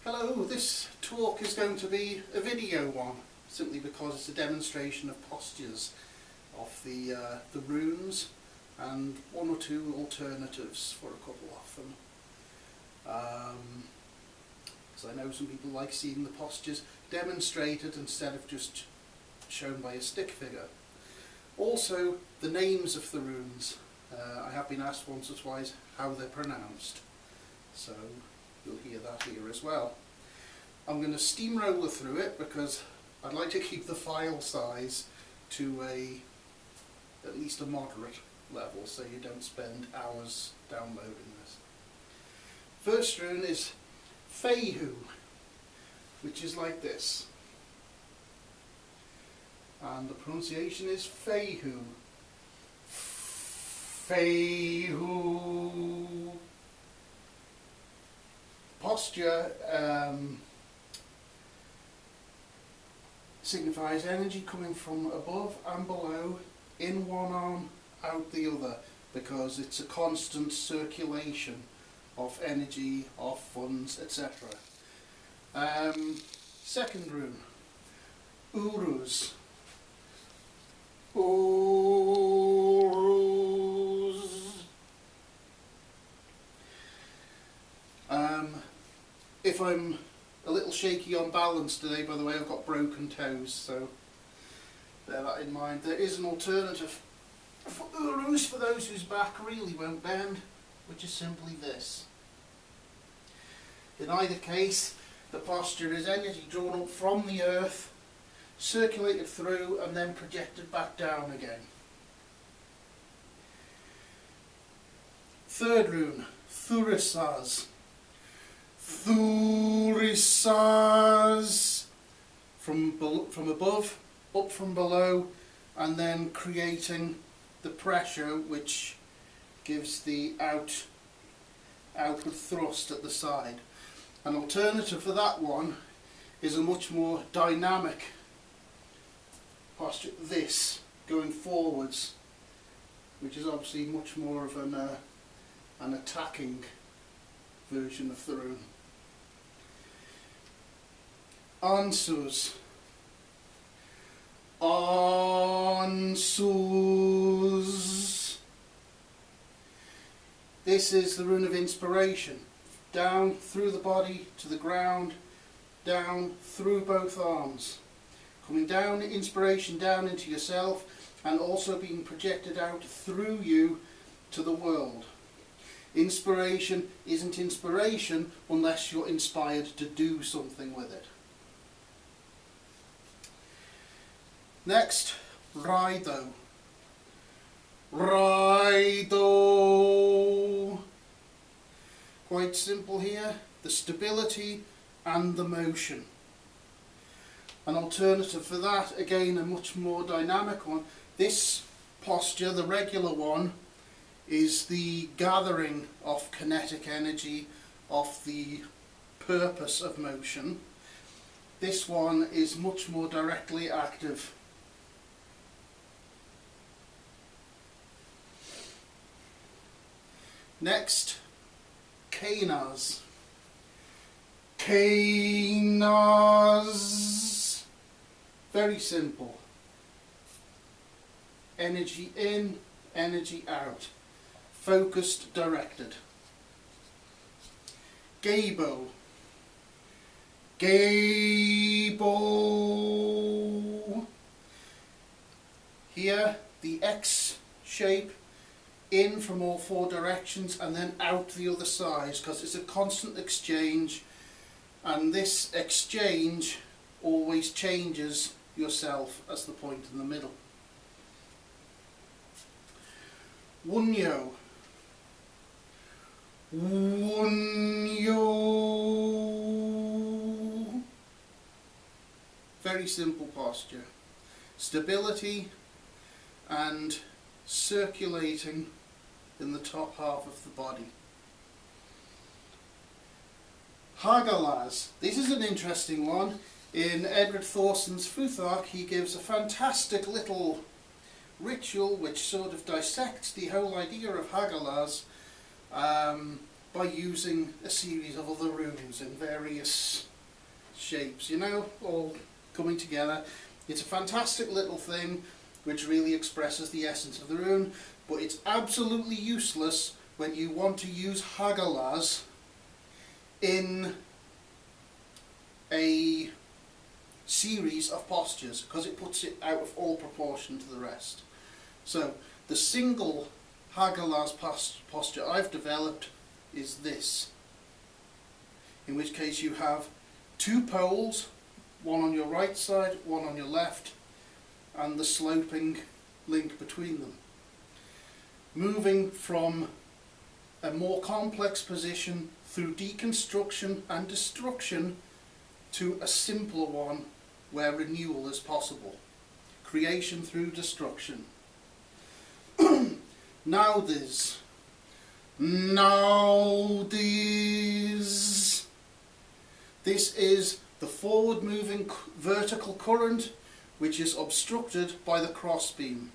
Hello, this talk is going to be a video one, simply because it's a demonstration of postures of the runes and one or two alternatives for a couple of them. Because I know some people like seeing the postures demonstrated instead of just shown by a stick figure. Also, the names of the runes. I have been asked once or twice how they're pronounced, so you'll hear that here as well. I'm going to steamroller through it because I'd like to keep the file size to at least a moderate level, so you don't spend hours downloading this. First rune is Fehu, which is like this, and the pronunciation is Fehu. Fehu. Posture signifies energy coming from above and below, in one arm, out the other, because it's a constant circulation of energy, of funds, etc. Second rune, Uruz. If I'm a little shaky on balance today, by the way, I've got broken toes, so bear that in mind. There is an alternative for Uruz for those whose back really won't bend, which is simply this. In either case, the posture is energy drawn up from the earth, circulated through and then projected back down again. Third rune, Thurisaz. Thurisaz, from above, up from below, and then creating the pressure which gives the outward thrust at the side. An alternative for that one is a much more dynamic posture, this, going forwards, which is obviously much more of an attacking version of the rune. Ansuz. Ansuz. This is the rune of inspiration. Down through the body to the ground, down through both arms. Coming down, inspiration down into yourself, and also being projected out through you to the world. Inspiration isn't inspiration unless you're inspired to do something with it. Next, Raido. Raido. Quite simple here, the stability and the motion. An alternative for that, again a much more dynamic one. This posture, the regular one, is the gathering of kinetic energy, of the purpose of motion. This one is much more directly active. Next, Kainaz. Kainaz. Very simple. Energy in, energy out. Focused, directed. Gabo. Gabo. Here, the X shape, in from all four directions and then out the other side, because it's a constant exchange, and this exchange always changes yourself as the point in the middle. Wunyo. Wunyo. Very simple posture. Stability and circulating in the top half of the body. Hagalaz. This is an interesting one. In Edward Thorson's Futhark, he gives a fantastic little ritual which sort of dissects the whole idea of Hagalaz by using a series of other runes in various shapes, you know, all coming together. It's a fantastic little thing which really expresses the essence of the rune, but it's absolutely useless when you want to use Hagalaz in a series of postures, because it puts it out of all proportion to the rest. So the single Hagalaz posture I've developed is this, in which case you have two poles, one on your right side, one on your left, and the sloping link between them. Moving from a more complex position through deconstruction and destruction to a simpler one where renewal is possible. Creation through destruction. Now this. This is the forward moving vertical current which is obstructed by the crossbeam.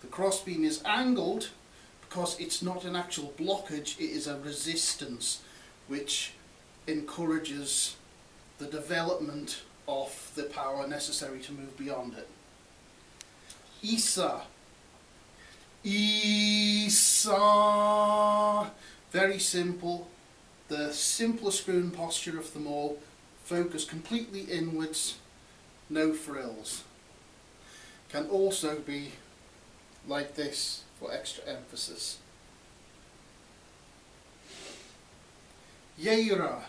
The crossbeam is angled because it's not an actual blockage, it is a resistance which encourages the development of the power necessary to move beyond it. Isa. Very simple, the simplest rune posture of them all, focus completely inwards, no frills. Can also be like this for extra emphasis. Yeira.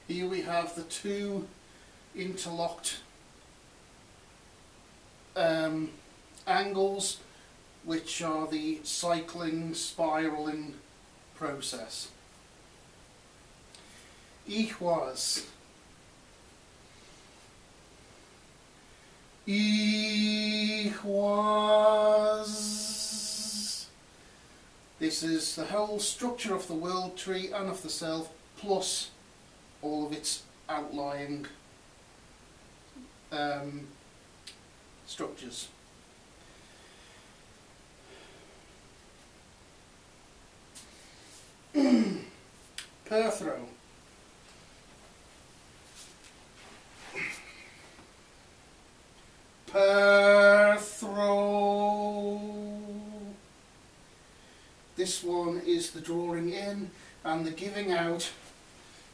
Here we have the two interlocked angles, which are the cycling, spiraling process. Ihwas. This is the whole structure of the world tree and of the self, plus all of its outlying structures. Perthro. This one is the drawing in and the giving out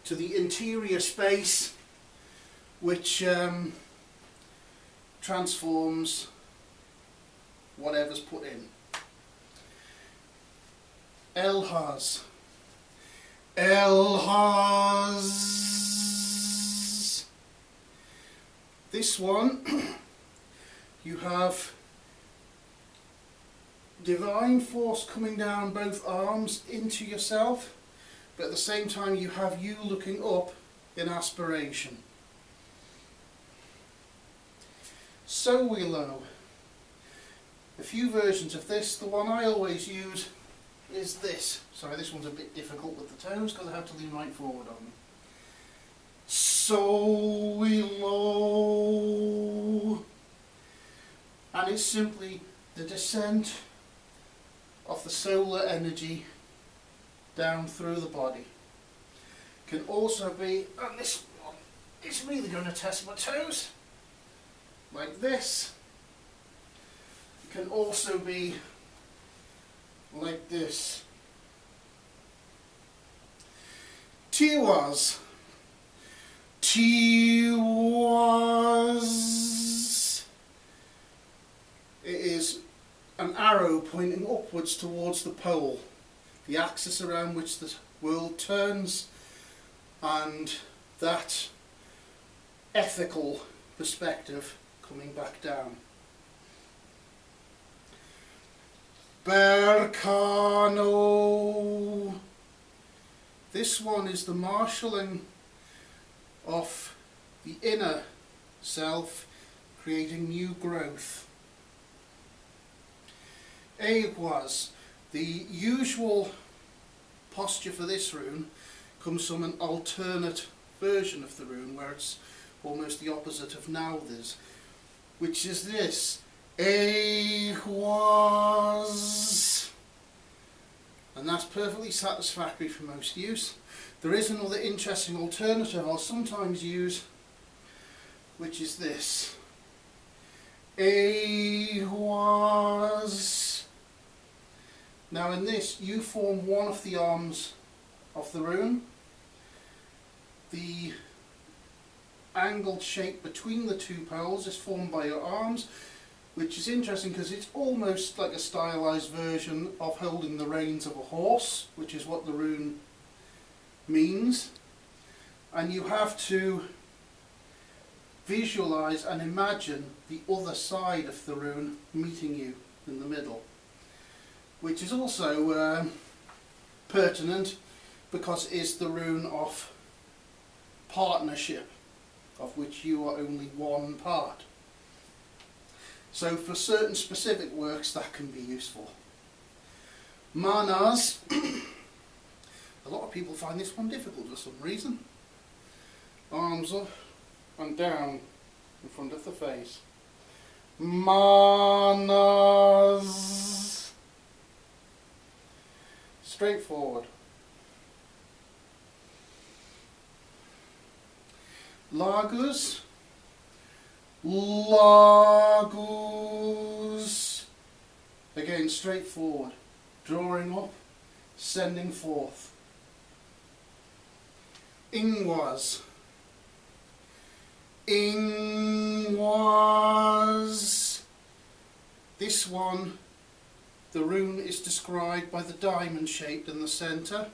to the interior space, which transforms whatever's put in. Elhaz. This one, you have divine force coming down both arms into yourself, but at the same time you have you looking up in aspiration. So Willow. A few versions of this. The one I always use is this. Sorry, this one's a bit difficult with the toes because I have to lean right forward on them. So Willow. And it's simply the descent of the solar energy down through the body. Can also be, and this one is really going to test my toes, like this. Can also be like this. Tiwaz. It is an arrow pointing upwards towards the pole, the axis around which the world turns, and that ethical perspective coming back down. Berkano. This one is the marshalling of the inner self, creating new growth. Aigwas. The usual posture for this rune comes from an alternate version of the rune where it's almost the opposite of Nauthiz. which is this. Was. And that's perfectly satisfactory for most use. There is another interesting alternative I'll sometimes use, which is this. Was. Now in this, you form one of the arms of the rune. The angled shape between the two poles is formed by your arms, which is interesting because it's almost like a stylized version of holding the reins of a horse, which is what the rune means. And you have to visualize and imagine the other side of the rune meeting you in the middle, which is also pertinent because it is the rune of partnership, of which you are only one part. So for certain specific works that can be useful. Manas, a lot of people find this one difficult for some reason. Arms up and down in front of the face. Manas. Straightforward. Lagus. Lagus. Again, straightforward. Drawing up, sending forth. Ingwas. Ingwas. This one, the rune is described by the diamond shaped in the centre.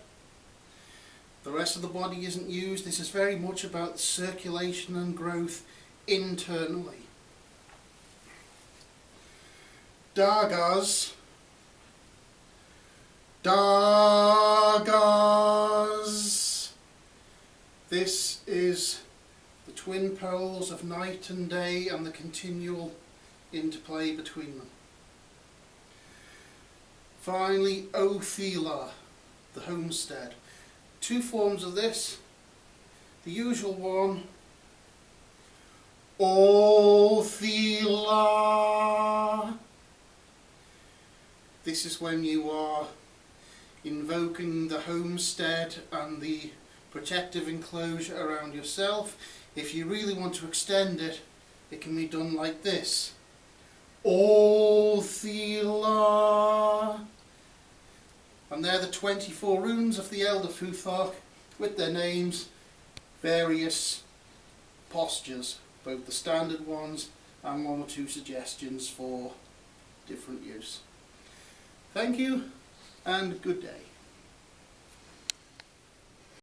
The rest of the body isn't used. This is very much about circulation and growth internally. Dagas. Dagas. This is the twin poles of night and day and the continual interplay between them. Finally, Othila, the homestead. Two forms of this. The usual one, Othila. This is when you are invoking the homestead and the protective enclosure around yourself. If you really want to extend it, it can be done like this. Othila. And they're the 24 runes of the Elder Futhark with their names, various postures, both the standard ones and one or two suggestions for different use. Thank you and good day.